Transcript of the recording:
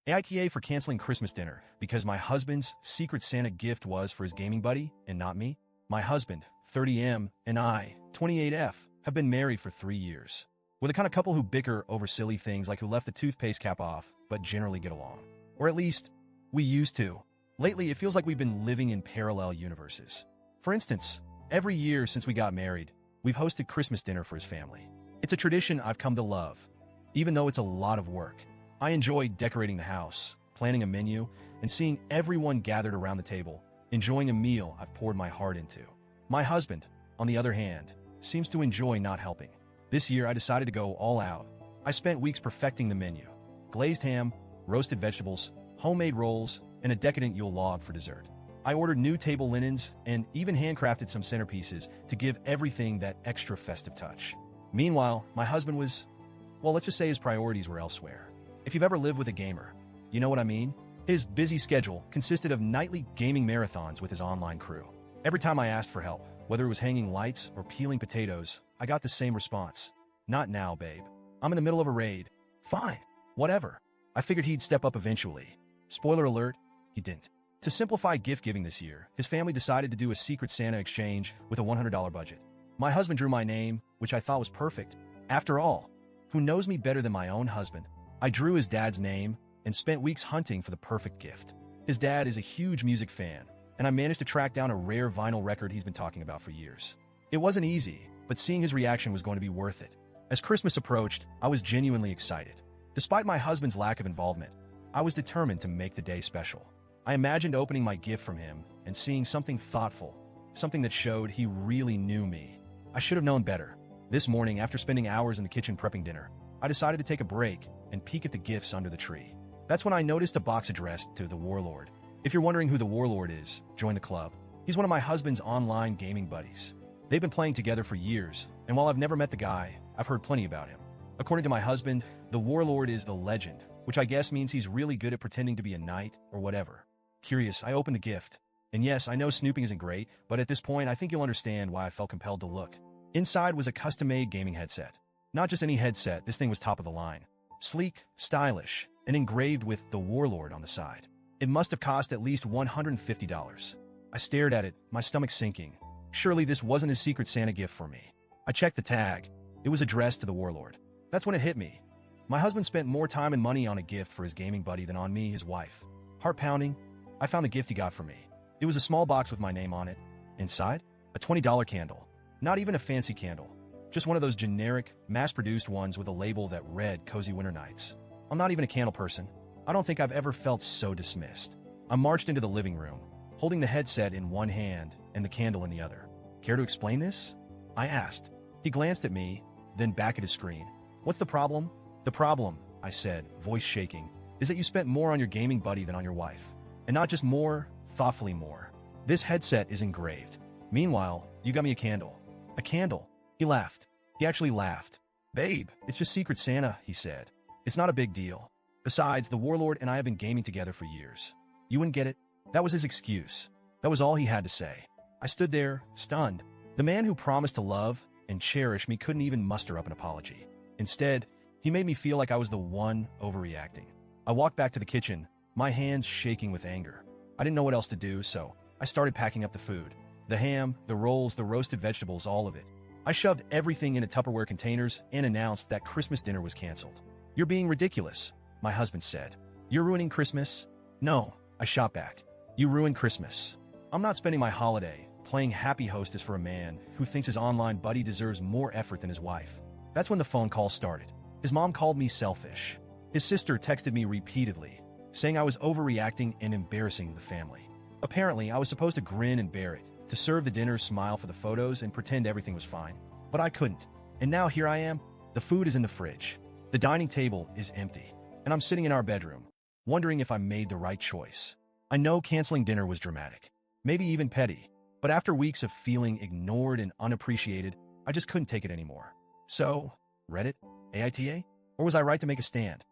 AITA for canceling Christmas dinner because my husband's Secret Santa gift was for his gaming buddy and not me. My husband, 30M, and I, 28F, have been married for 3 years. We're the kind of couple who bicker over silly things like who left the toothpaste cap off, but generally get along. Or at least, we used to. Lately, it feels like we've been living in parallel universes. For instance, every year since we got married, we've hosted Christmas dinner for his family. It's a tradition I've come to love, even though it's a lot of work. I enjoy decorating the house, planning a menu, and seeing everyone gathered around the table, enjoying a meal I've poured my heart into. My husband, on the other hand, seems to enjoy not helping. This year, I decided to go all out. I spent weeks perfecting the menu. Glazed ham, roasted vegetables, homemade rolls, and a decadent Yule log for dessert. I ordered new table linens and even handcrafted some centerpieces to give everything that extra festive touch. Meanwhile, my husband was, well, let's just say his priorities were elsewhere. If you've ever lived with a gamer, you know what I mean? His busy schedule consisted of nightly gaming marathons with his online crew. Every time I asked for help, whether it was hanging lights or peeling potatoes, I got the same response. Not now, babe. I'm in the middle of a raid. Fine. Whatever. I figured he'd step up eventually. Spoiler alert, he didn't. To simplify gift giving this year, his family decided to do a Secret Santa exchange with a $100 budget. My husband drew my name, which I thought was perfect. After all, who knows me better than my own husband? I drew his dad's name and spent weeks hunting for the perfect gift. His dad is a huge music fan, and I managed to track down a rare vinyl record he's been talking about for years. It wasn't easy, but seeing his reaction was going to be worth it. As Christmas approached, I was genuinely excited. Despite my husband's lack of involvement, I was determined to make the day special. I imagined opening my gift from him and seeing something thoughtful, something that showed he really knew me. I should have known better. This morning, after spending hours in the kitchen prepping dinner, I decided to take a break and peek at the gifts under the tree. That's when I noticed a box addressed to the Warlord. If you're wondering who the Warlord is, join the club. He's one of my husband's online gaming buddies. They've been playing together for years, and while I've never met the guy, I've heard plenty about him. According to my husband, the Warlord is a legend, which I guess means he's really good at pretending to be a knight or whatever. Curious, I opened the gift. And yes, I know snooping isn't great, but at this point, I think you'll understand why I felt compelled to look. Inside was a custom-made gaming headset. Not just any headset, this thing was top of the line. Sleek, stylish, and engraved with the Warlord on the side. It must have cost at least $150. I stared at it, my stomach sinking. Surely this wasn't his Secret Santa gift for me. I checked the tag. It was addressed to the Warlord. That's when it hit me. My husband spent more time and money on a gift for his gaming buddy than on me, his wife. Heart-pounding, I found the gift he got for me. It was a small box with my name on it. Inside, a $20 candle. Not even a fancy candle. Just one of those generic, mass-produced ones with a label that read Cozy Winter Nights. I'm not even a candle person. I don't think I've ever felt so dismissed. I marched into the living room, holding the headset in one hand and the candle in the other. Care to explain this? I asked. He glanced at me, then back at his screen. What's the problem? The problem, I said, voice shaking, is that you spent more on your gaming buddy than on your wife. And not just more, thoughtfully more. This headset is engraved. Meanwhile, you got me a candle. A candle. He laughed. He actually laughed. Babe, it's just Secret Santa, he said. It's not a big deal. Besides, the Warlord and I have been gaming together for years. You wouldn't get it? That was his excuse. That was all he had to say. I stood there, stunned. The man who promised to love and cherish me couldn't even muster up an apology. Instead, he made me feel like I was the one overreacting. I walked back to the kitchen, my hands shaking with anger. I didn't know what else to do, so I started packing up the food. The ham, the rolls, the roasted vegetables, all of it. I shoved everything into Tupperware containers and announced that Christmas dinner was canceled. You're being ridiculous, my husband said. You're ruining Christmas? No, I shot back. You ruined Christmas. I'm not spending my holiday playing happy hostess for a man who thinks his online buddy deserves more effort than his wife. That's when the phone call started. His mom called me selfish. His sister texted me repeatedly, saying I was overreacting and embarrassing the family. Apparently, I was supposed to grin and bear it, to serve the dinner, smile for the photos, and pretend everything was fine. But I couldn't. And now here I am. The food is in the fridge. The dining table is empty. And I'm sitting in our bedroom, wondering if I made the right choice. I know canceling dinner was dramatic, maybe even petty. But after weeks of feeling ignored and unappreciated, I just couldn't take it anymore. So, Reddit? AITA? Or was I right to make a stand?